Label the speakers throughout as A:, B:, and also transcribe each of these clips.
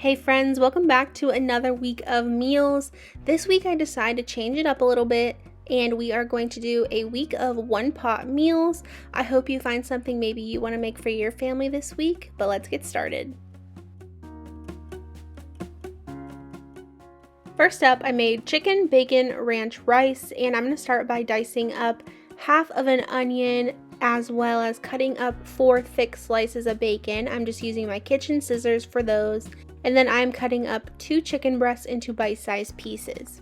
A: Hey friends, welcome back to another week of meals. This week I decided to change it up a little bit and we are going to do a week of one pot meals. I hope you find something maybe you want to make for your family this week, but let's get started. First up, I made chicken bacon ranch rice, and I'm going to start by dicing up half of an onion as well as cutting up 4 thick slices of bacon. I'm just using my kitchen scissors for those. And then I'm cutting up 2 chicken breasts into bite-sized pieces.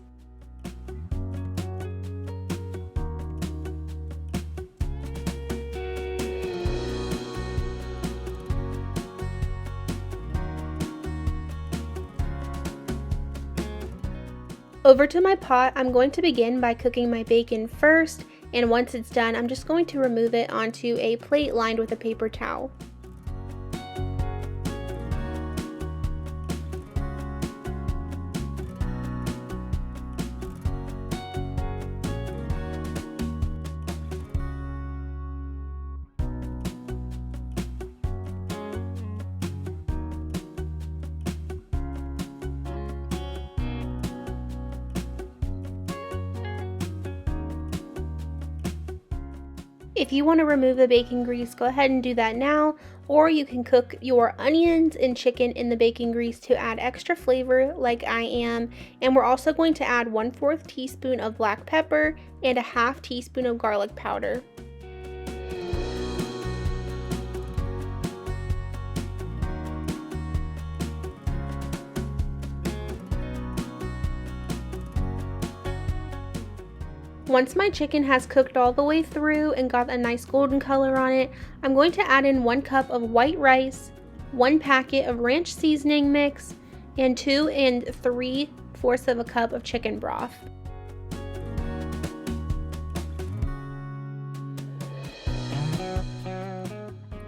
A: Over to my pot, I'm going to begin by cooking my bacon first, and once it's done, I'm just going to remove it onto a plate lined with a paper towel. If you want to remove the bacon grease, go ahead and do that now, or you can cook your onions and chicken in the bacon grease to add extra flavor like I am. And we're also going to add 1/4 teaspoon of black pepper and a 1/2 teaspoon of garlic powder. Once my chicken has cooked all the way through and got a nice golden color on it, I'm going to add in 1 cup of white rice, 1 packet of ranch seasoning mix, and 2 3/4 of a cup of chicken broth.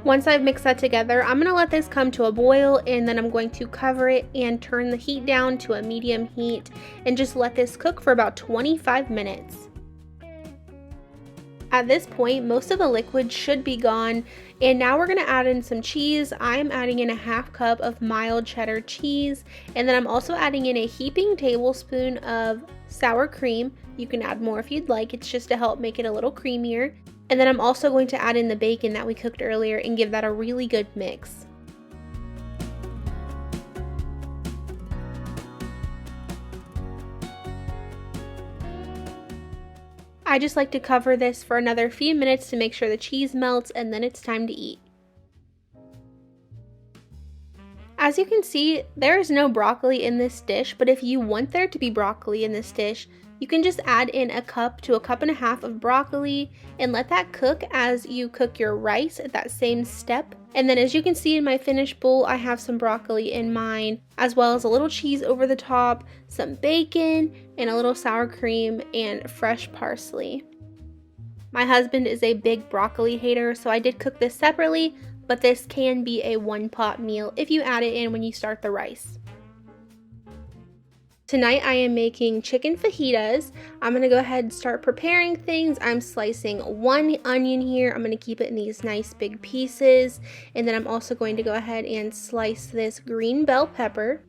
A: Once I've mixed that together, I'm going to let this come to a boil, and then I'm going to cover it and turn the heat down to a medium heat and just let this cook for about 25 minutes. At this point, most of the liquid should be gone, and now we're going to add in some cheese. I'm adding in a 1/2 cup of mild cheddar cheese, and then I'm also adding in a heaping tablespoon of sour cream. You can add more if you'd like, it's just to help make it a little creamier. And then I'm also going to add in the bacon that we cooked earlier and give that a really good mix. I just like to cover this for another few minutes to make sure the cheese melts, and then it's time to eat. As you can see, there is no broccoli in this dish, but if you want there to be broccoli in this dish, you can just add in 1 cup to 1.5 cups of broccoli and let that cook as you cook your rice at that same step. And then as you can see in my finished bowl, I have some broccoli in mine, as well as a little cheese over the top, some bacon, and a little sour cream and fresh parsley. My husband is a big broccoli hater, so I did cook this separately, but this can be a one-pot meal if you add it in when you start the rice. Tonight I am making chicken fajitas. I'm going to go ahead and start preparing things. I'm slicing 1 onion here. I'm going to keep it in these nice big pieces. And then I'm also going to go ahead and slice this green bell pepper.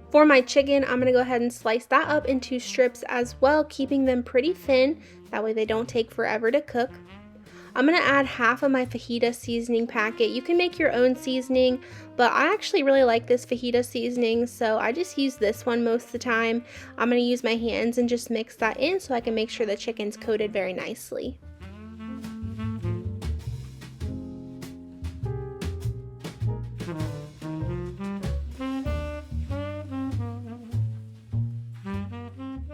A: For my chicken, I'm going to go ahead and slice that up into strips as well, keeping them pretty thin. That way they don't take forever to cook. I'm going to add 1/2 of my fajita seasoning packet. You can make your own seasoning, but I actually really like this fajita seasoning, so I just use this one most of the time. I'm going to use my hands and just mix that in so I can make sure the chicken's coated very nicely.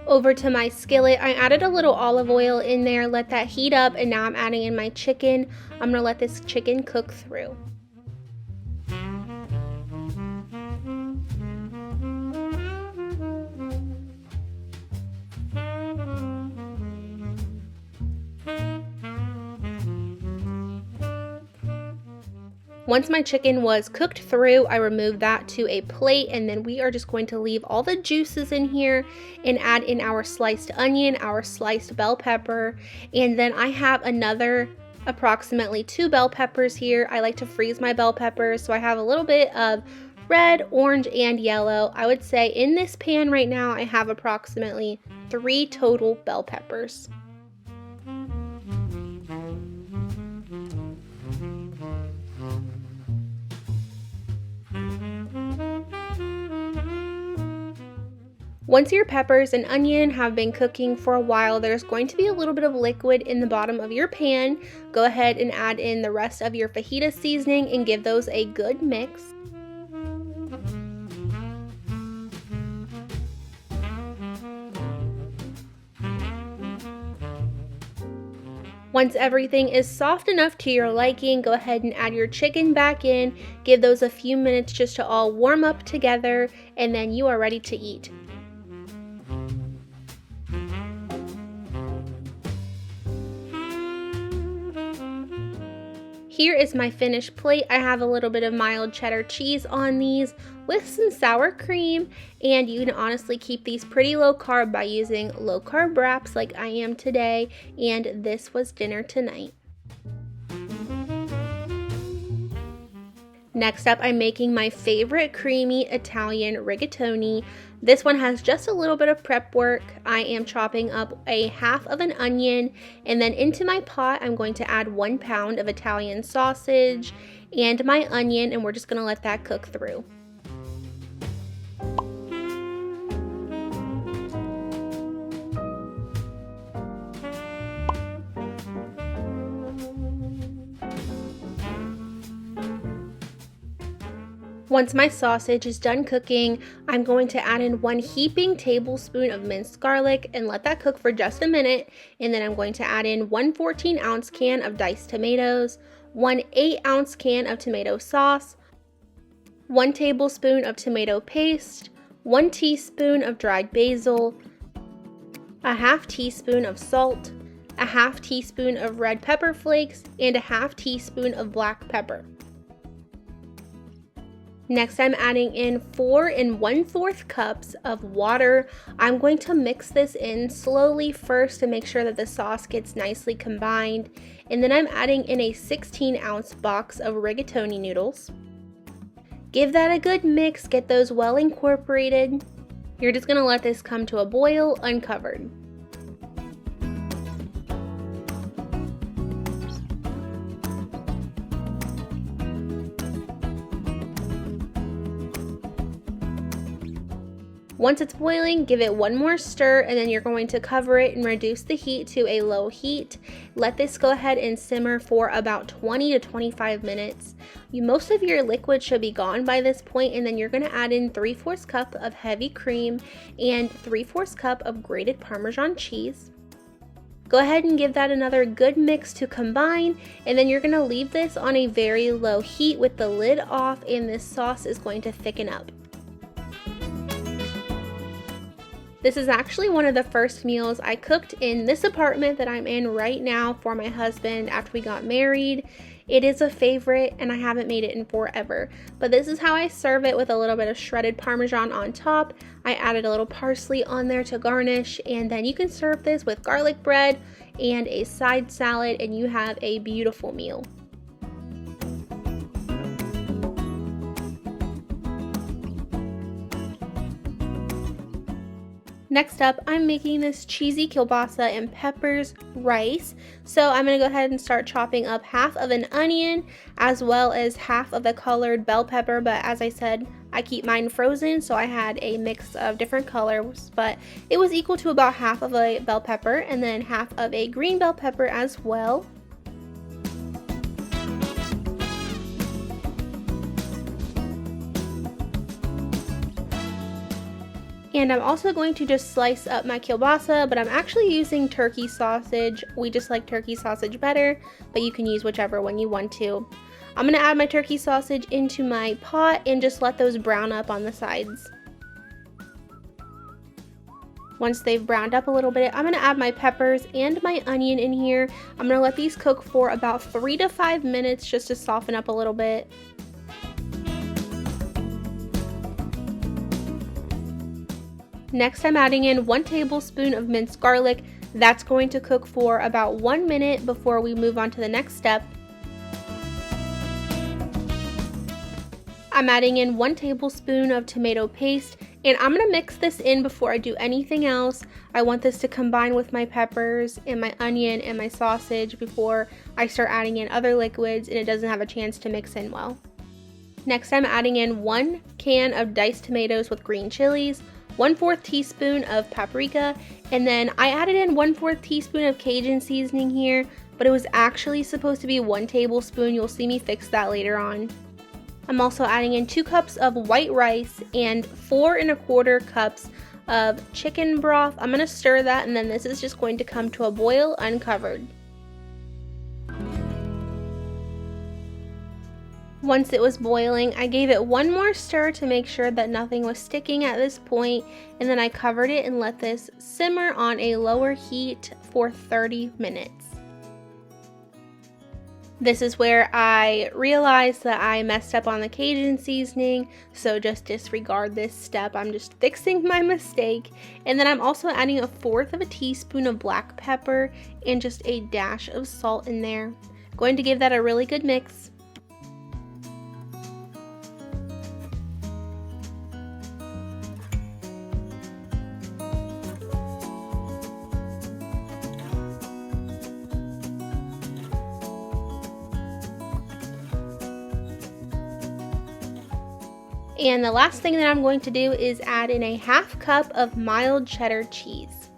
A: Over to my skillet, I added a little olive oil in there, let that heat up, and now I'm adding in my chicken. I'm going to let this chicken cook through. Once my chicken was cooked through, I removed that to a plate, and then we are just going to leave all the juices in here and add in our sliced onion, our sliced bell pepper, and then I have another approximately 2 bell peppers here. I like to freeze my bell peppers, so I have a little bit of red, orange, and yellow. I would say in this pan right now, I have approximately 3 total bell peppers. Once your peppers and onion have been cooking for a while, there's going to be a little bit of liquid in the bottom of your pan. Go ahead and add in the rest of your fajita seasoning and give those a good mix. Once everything is soft enough to your liking, go ahead and add your chicken back in. Give those a few minutes just to all warm up together, and then you are ready to eat. Here is my finished plate. I have a little bit of mild cheddar cheese on these with some sour cream, and you can honestly keep these pretty low carb by using low carb wraps like I am today, and this was dinner tonight. Next up, I'm making my favorite creamy Italian rigatoni. This one has just a little bit of prep work. I am chopping up a half of an onion, and then into my pot, I'm going to add 1 pound of Italian sausage and my onion, and we're just gonna let that cook through. Once my sausage is done cooking, I'm going to add in 1 heaping tablespoon of minced garlic and let that cook for just a minute. And then I'm going to add in 1 14-ounce can of diced tomatoes, 1 8-ounce can of tomato sauce, 1 tablespoon of tomato paste, 1 teaspoon of dried basil, a half teaspoon of salt, a half teaspoon of red pepper flakes, and a half teaspoon of black pepper. Next, I'm adding in 4 1/4 cups of water. I'm going to mix this in slowly first to make sure that the sauce gets nicely combined. And then I'm adding in a 16-ounce box of rigatoni noodles. Give that a good mix, get those well incorporated. You're just going to let this come to a boil uncovered. Once it's boiling, give it one more stir, and then you're going to cover it and reduce the heat to a low heat. Let this go ahead and simmer for about 20 to 25 minutes. Most of your liquid should be gone by this point, and then you're going to add in 3/4 cup of heavy cream and 3/4 cup of grated Parmesan cheese. Go ahead and give that another good mix to combine, and then you're going to leave this on a very low heat with the lid off, and this sauce is going to thicken up. This is actually one of the first meals I cooked in this apartment that I'm in right now for my husband after we got married. It is a favorite and I haven't made it in forever, but this is how I serve it with a little bit of shredded Parmesan on top. I added a little parsley on there to garnish, and then you can serve this with garlic bread and a side salad and you have a beautiful meal. Next up, I'm making this cheesy kielbasa and peppers rice. So I'm going to go ahead and start chopping up half of an onion as well as half of the colored bell pepper. But as I said, I keep mine frozen, so I had a mix of different colors. But it was equal to about half of a bell pepper and then half of a green bell pepper as well. And I'm also going to just slice up my kielbasa, but I'm actually using turkey sausage. We just like turkey sausage better, but you can use whichever one you want to. I'm going to add my turkey sausage into my pot and just let those brown up on the sides. Once they've browned up a little bit, I'm going to add my peppers and my onion in here. I'm going to let these cook for about 3 to 5 minutes just to soften up a little bit. Next, I'm adding in 1 tablespoon of minced garlic. That's going to cook for about 1 minute before we move on to the next step. I'm adding in 1 tablespoon of tomato paste, and I'm going to mix this in before I do anything else. I want this to combine with my peppers and my onion and my sausage before I start adding in other liquids and it doesn't have a chance to mix in well. Next, I'm adding in 1 can of diced tomatoes with green chilies, 1/4 teaspoon of paprika, and then I added in 1/4 teaspoon of Cajun seasoning here, but it was actually supposed to be 1 tablespoon. You'll see me fix that later on. I'm also adding in 2 cups of white rice and 4 1/4 cups of chicken broth. I'm going to stir that, and then this is just going to come to a boil uncovered. Once it was boiling, I gave it 1 more stir to make sure that nothing was sticking at this point, and then I covered it and let this simmer on a lower heat for 30 minutes. This is where I realized that I messed up on the Cajun seasoning, so just disregard this step. I'm just fixing my mistake. And then I'm also adding 1/4 of a teaspoon of black pepper and just a dash of salt in there. Going to give that a really good mix. And the last thing that I'm going to do is add in a 1/2 cup of mild cheddar cheese.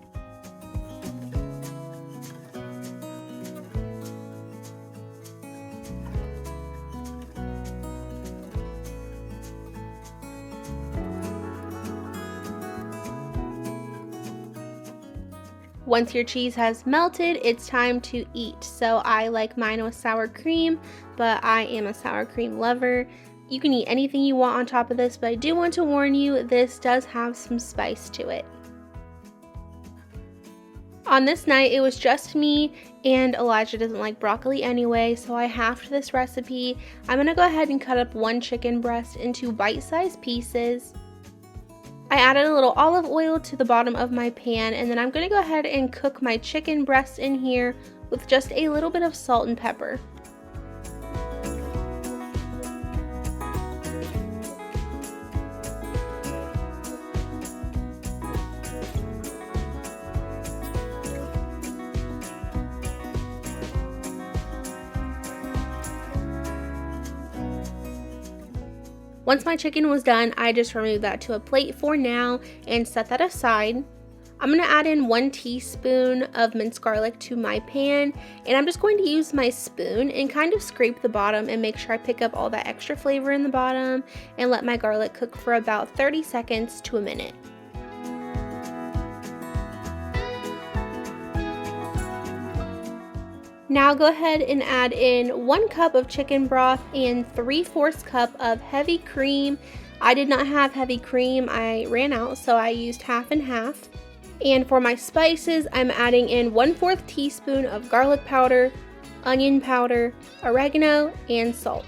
A: Once your cheese has melted, it's time to eat. So I like mine with sour cream, but I am a sour cream lover. You can eat anything you want on top of this, but I do want to warn you, this does have some spice to it. On this night, it was just me, and Elijah doesn't like broccoli anyway, so I halved this recipe. I'm going to go ahead and cut up 1 chicken breast into bite-sized pieces. I added a little olive oil to the bottom of my pan, and then I'm going to go ahead and cook my chicken breast in here with just a little bit of salt and pepper. Once my chicken was done, I just removed that to a plate for now and set that aside. I'm going to add in 1 teaspoon of minced garlic to my pan, and I'm just going to use my spoon and kind of scrape the bottom and make sure I pick up all that extra flavor in the bottom and let my garlic cook for about 30 seconds to a minute. Now go ahead and add in 1 cup of chicken broth and 3/4 cup of heavy cream. I did not have heavy cream, I ran out, so I used half and half. And for my spices, I'm adding in 1/4 teaspoon of garlic powder, onion powder, oregano, and salt.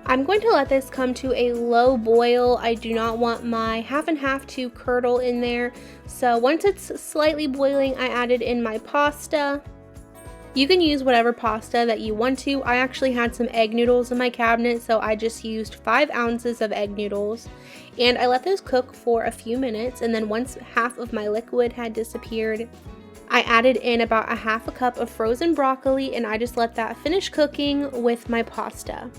A: I'm going to let this come to a low boil. I do not want my half and half to curdle in there. So once it's slightly boiling, I added in my pasta. You can use whatever pasta that you want to. I actually had some egg noodles in my cabinet, so I just used 5 ounces of egg noodles. And I let those cook for a few minutes, and then once half of my liquid had disappeared, I added in about 1/2 cup of frozen broccoli, and I just let that finish cooking with my pasta.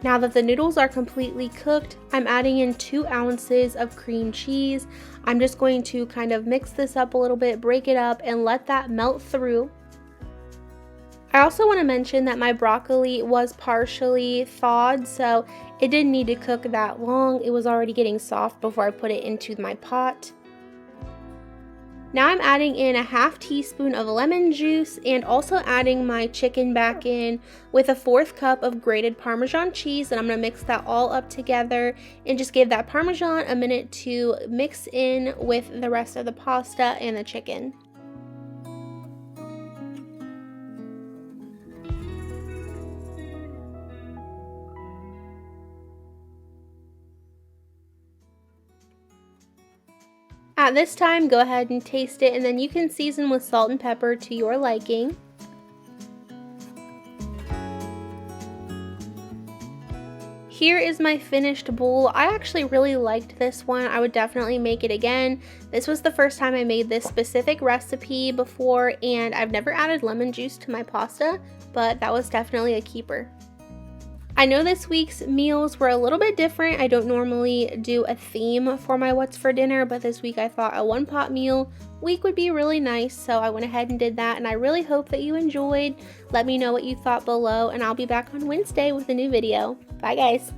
A: Now that the noodles are completely cooked, I'm adding in 2 ounces of cream cheese. I'm just going to kind of mix this up a little bit, break it up, and let that melt through. I also want to mention that my broccoli was partially thawed, so it didn't need to cook that long. It was already getting soft before I put it into my pot. Now I'm adding in 1/2 teaspoon of lemon juice and also adding my chicken back in with 1/4 cup of grated Parmesan cheese, and I'm going to mix that all up together and just give that Parmesan a minute to mix in with the rest of the pasta and the chicken. At this time, go ahead and taste it, and then you can season with salt and pepper to your liking. Here is my finished bowl. I actually really liked this one. I would definitely make it again. This was the first time I made this specific recipe before, and I've never added lemon juice to my pasta, but that was definitely a keeper. I know this week's meals were a little bit different. I don't normally do a theme for my what's for dinner, but this week I thought a one pot meal week would be really nice, so I went ahead and did that, and I really hope that you enjoyed. Let me know what you thought below, and I'll be back on Wednesday with a new video. Bye guys!